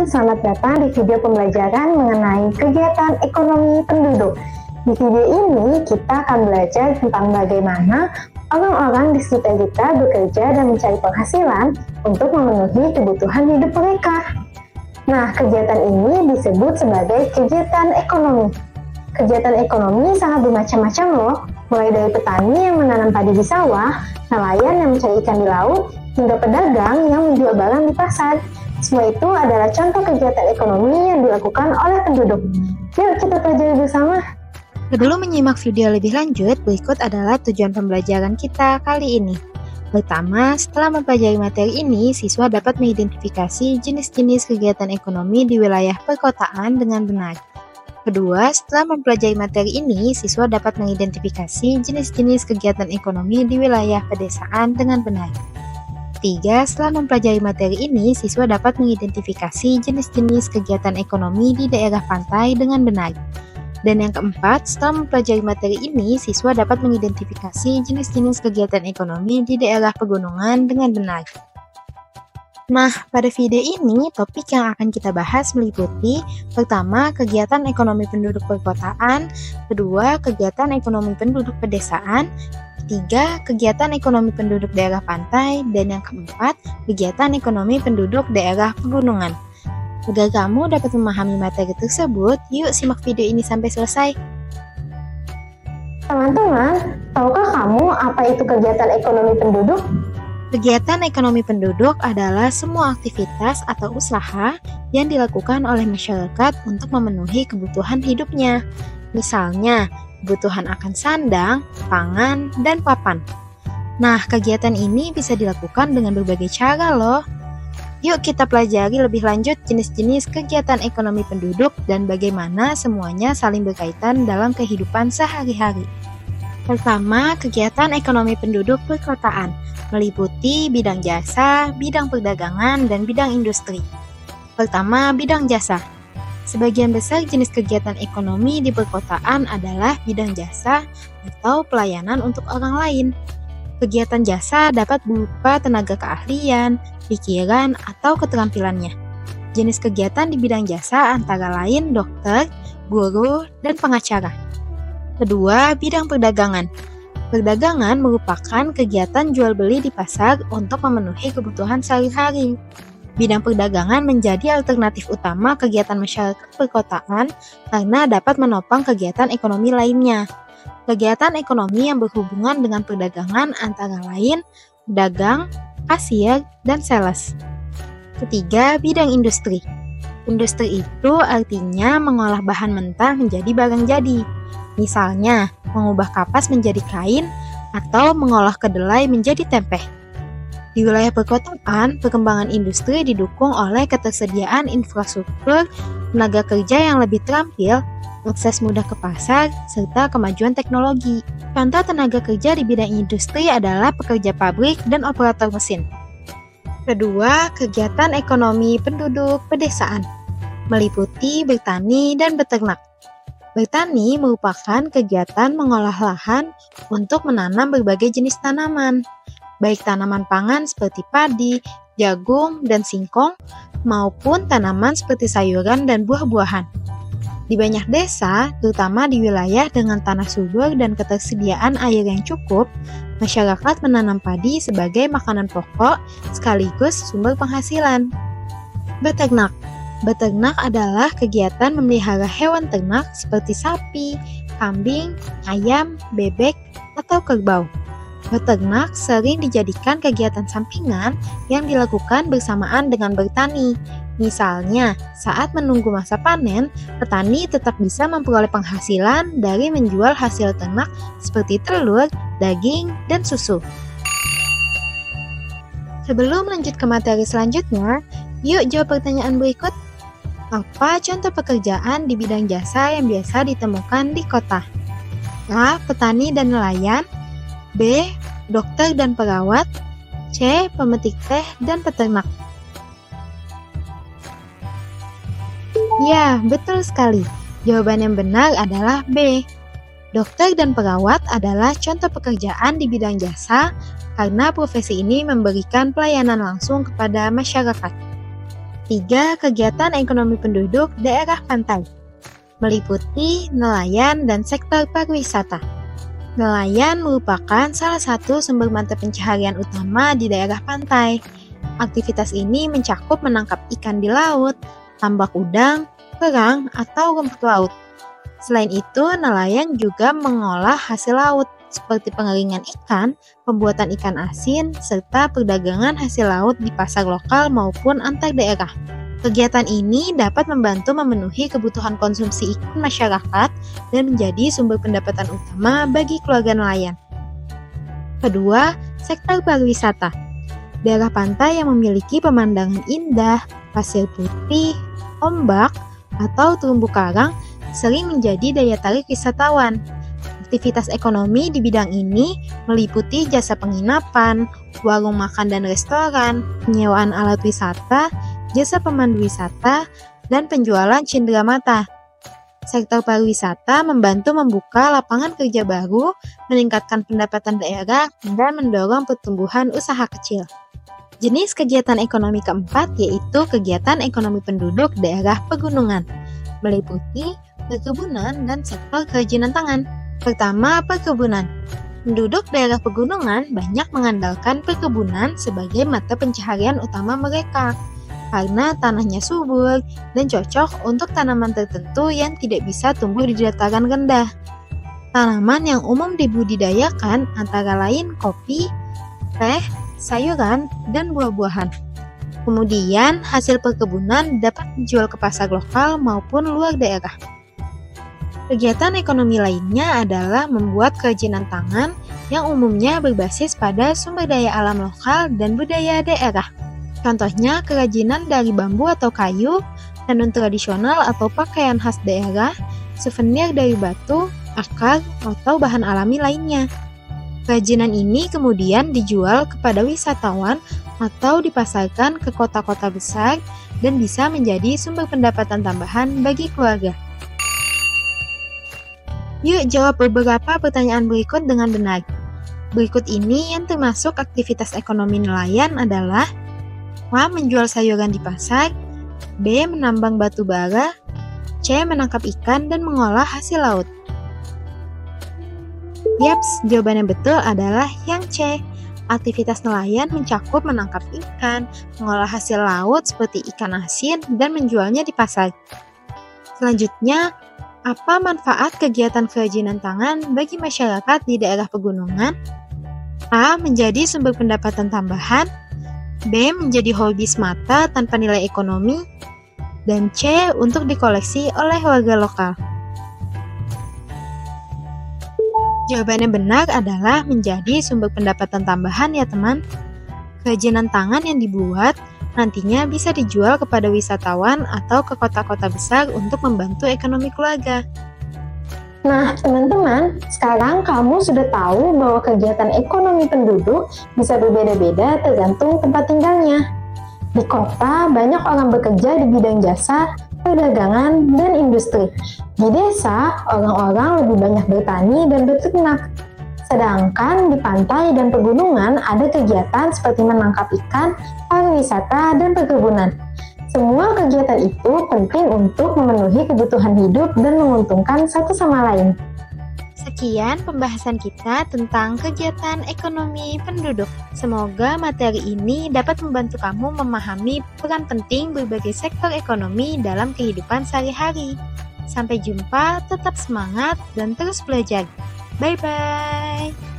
teman-teman, selamat datang di video pembelajaran mengenai kegiatan ekonomi penduduk. Di video ini kita akan belajar tentang bagaimana orang-orang di sekitar kita bekerja dan mencari penghasilan untuk memenuhi kebutuhan hidup mereka. Nah, kegiatan ini disebut sebagai kegiatan ekonomi. Kegiatan ekonomi sangat bermacam-macam loh, mulai dari petani yang menanam padi di sawah, nelayan yang mencari ikan di laut, hingga pedagang yang menjual barang di pasar. Semua itu adalah contoh kegiatan ekonomi yang dilakukan oleh penduduk. Yuk kita pelajari bersama. Sebelum menyimak video lebih lanjut, berikut adalah tujuan pembelajaran kita kali ini. Pertama, setelah mempelajari materi ini, siswa dapat mengidentifikasi jenis-jenis kegiatan ekonomi di wilayah perkotaan dengan benar. Kedua, setelah mempelajari materi ini, siswa dapat mengidentifikasi jenis-jenis kegiatan ekonomi di wilayah pedesaan dengan benar. Ketiga, setelah mempelajari materi ini, siswa dapat mengidentifikasi jenis-jenis kegiatan ekonomi di daerah pantai dengan benar. Dan yang keempat, setelah mempelajari materi ini, siswa dapat mengidentifikasi jenis-jenis kegiatan ekonomi di daerah pegunungan dengan benar. Nah, pada video ini, topik yang akan kita bahas meliputi pertama, kegiatan ekonomi penduduk perkotaan, kedua, kegiatan ekonomi penduduk pedesaan, ketiga, kegiatan ekonomi penduduk daerah pantai, dan yang keempat, kegiatan ekonomi penduduk daerah pegunungan. Agar kamu dapat memahami materi tersebut, yuk simak video ini sampai selesai. Teman-teman, tahukah kamu apa itu kegiatan ekonomi penduduk? Kegiatan ekonomi penduduk adalah semua aktivitas atau usaha yang dilakukan oleh masyarakat untuk memenuhi kebutuhan hidupnya. Misalnya, kebutuhan akan sandang, pangan, dan papan. Nah, kegiatan ini bisa dilakukan dengan berbagai cara loh. Yuk kita pelajari lebih lanjut jenis-jenis kegiatan ekonomi penduduk dan bagaimana semuanya saling berkaitan dalam kehidupan sehari-hari. Pertama, kegiatan ekonomi penduduk perkotaan, meliputi bidang jasa, bidang perdagangan, dan bidang industri. Pertama, bidang jasa. Sebagian besar jenis kegiatan ekonomi di perkotaan adalah bidang jasa atau pelayanan untuk orang lain. Kegiatan jasa dapat berupa tenaga keahlian, pikiran, atau keterampilannya. Jenis kegiatan di bidang jasa antara lain dokter, guru, dan pengacara. Kedua, bidang perdagangan. Perdagangan merupakan kegiatan jual beli di pasar untuk memenuhi kebutuhan sehari-hari. Bidang perdagangan menjadi alternatif utama kegiatan masyarakat perkotaan karena dapat menopang kegiatan ekonomi lainnya. Kegiatan ekonomi yang berhubungan dengan perdagangan antara lain pedagang, kasir, dan sales. Ketiga, bidang industri. Industri itu artinya mengolah bahan mentah menjadi barang jadi. Misalnya, mengubah kapas menjadi kain atau mengolah kedelai menjadi tempe. Di wilayah perkotaan, perkembangan industri didukung oleh ketersediaan infrastruktur, tenaga kerja yang lebih terampil, akses mudah ke pasar, serta kemajuan teknologi. Contoh tenaga kerja di bidang industri adalah pekerja pabrik dan operator mesin. Kedua, kegiatan ekonomi penduduk pedesaan, meliputi bertani dan beternak. Bertani merupakan kegiatan mengolah lahan untuk menanam berbagai jenis tanaman, baik tanaman pangan seperti padi, jagung, dan singkong, maupun tanaman seperti sayuran dan buah-buahan. Di banyak desa, terutama di wilayah dengan tanah subur dan ketersediaan air yang cukup, masyarakat menanam padi sebagai makanan pokok sekaligus sumber penghasilan. Beternak. Beternak adalah kegiatan memelihara hewan ternak seperti sapi, kambing, ayam, bebek, atau kerbau. Beternak sering dijadikan kegiatan sampingan yang dilakukan bersamaan dengan bertani. Misalnya, saat menunggu masa panen, petani tetap bisa memperoleh penghasilan dari menjual hasil ternak seperti telur, daging, dan susu. Sebelum lanjut ke materi selanjutnya, yuk jawab pertanyaan berikut. Apa contoh pekerjaan di bidang jasa yang biasa ditemukan di kota? A. Petani dan nelayan. B. Dokter dan perawat. C. Pemetik teh dan peternak. Ya, betul sekali. Jawaban yang benar adalah B. Dokter dan perawat adalah contoh pekerjaan di bidang jasa karena profesi ini memberikan pelayanan langsung kepada masyarakat. Ketiga, kegiatan ekonomi penduduk daerah pantai, meliputi nelayan dan sektor pariwisata. Nelayan merupakan salah satu sumber mata pencaharian utama di daerah pantai. Aktivitas ini mencakup menangkap ikan di laut, tambak udang, kerang, atau rumput laut. Selain itu, nelayan juga mengolah hasil laut, seperti pengeringan ikan, pembuatan ikan asin, serta perdagangan hasil laut di pasar lokal maupun antar daerah. Kegiatan ini dapat membantu memenuhi kebutuhan konsumsi ikan masyarakat dan menjadi sumber pendapatan utama bagi keluarga nelayan. Kedua, sektor pariwisata. Daerah pantai yang memiliki pemandangan indah, pasir putih, ombak, atau terumbu karang sering menjadi daya tarik wisatawan. Aktivitas ekonomi di bidang ini meliputi jasa penginapan, warung makan dan restoran, penyewaan alat wisata, jasa pemandu wisata, dan penjualan cindera mata. Sektor pariwisata membantu membuka lapangan kerja baru, meningkatkan pendapatan daerah, dan mendorong pertumbuhan usaha kecil. Jenis kegiatan ekonomi keempat yaitu kegiatan ekonomi penduduk daerah pegunungan, meliputi perkebunan dan sektor kerajinan tangan. Pertama, perkebunan. Penduduk daerah pegunungan banyak mengandalkan perkebunan sebagai mata pencaharian utama mereka, karena tanahnya subur dan cocok untuk tanaman tertentu yang tidak bisa tumbuh di dataran rendah. Tanaman yang umum dibudidayakan antara lain kopi, teh, sayuran, dan buah-buahan. Kemudian, hasil perkebunan dapat dijual ke pasar lokal maupun luar daerah. Kegiatan ekonomi lainnya adalah membuat kerajinan tangan yang umumnya berbasis pada sumber daya alam lokal dan budaya daerah. Contohnya kerajinan dari bambu atau kayu, tenun tradisional atau pakaian khas daerah, souvenir dari batu, akar, atau bahan alami lainnya. Kerajinan ini kemudian dijual kepada wisatawan atau dipasarkan ke kota-kota besar dan bisa menjadi sumber pendapatan tambahan bagi keluarga. Yuk jawab beberapa pertanyaan berikut dengan benar. Berikut ini yang termasuk aktivitas ekonomi nelayan adalah A. Menjual sayuran di pasar, B. Menambang batu bara, C. Menangkap ikan dan mengolah hasil laut. Yaps, jawaban yang betul adalah yang C. Aktivitas nelayan mencakup menangkap ikan, mengolah hasil laut seperti ikan asin, dan menjualnya di pasar. Selanjutnya, apa manfaat kegiatan kerajinan tangan bagi masyarakat di daerah pegunungan? A. Menjadi sumber pendapatan tambahan, B. Menjadi hobi semata tanpa nilai ekonomi, dan C. Untuk dikoleksi oleh warga lokal. Jawaban yang benar adalah menjadi sumber pendapatan tambahan ya teman. Kerajinan tangan yang dibuat nantinya bisa dijual kepada wisatawan atau ke kota-kota besar untuk membantu ekonomi keluarga. Nah, teman-teman, sekarang kamu sudah tahu bahwa kegiatan ekonomi penduduk bisa berbeda-beda tergantung tempat tinggalnya. Di kota, banyak orang bekerja di bidang jasa, perdagangan, dan industri. Di desa, orang-orang lebih banyak bertani dan beternak. Sedangkan di pantai dan pegunungan ada kegiatan seperti menangkap ikan, pariwisata, dan perkebunan. Semua kegiatan itu penting untuk memenuhi kebutuhan hidup dan menguntungkan satu sama lain. Sekian pembahasan kita tentang kegiatan ekonomi penduduk. Semoga materi ini dapat membantu kamu memahami peran penting berbagai sektor ekonomi dalam kehidupan sehari-hari. Sampai jumpa, tetap semangat dan terus belajar. Bye-bye.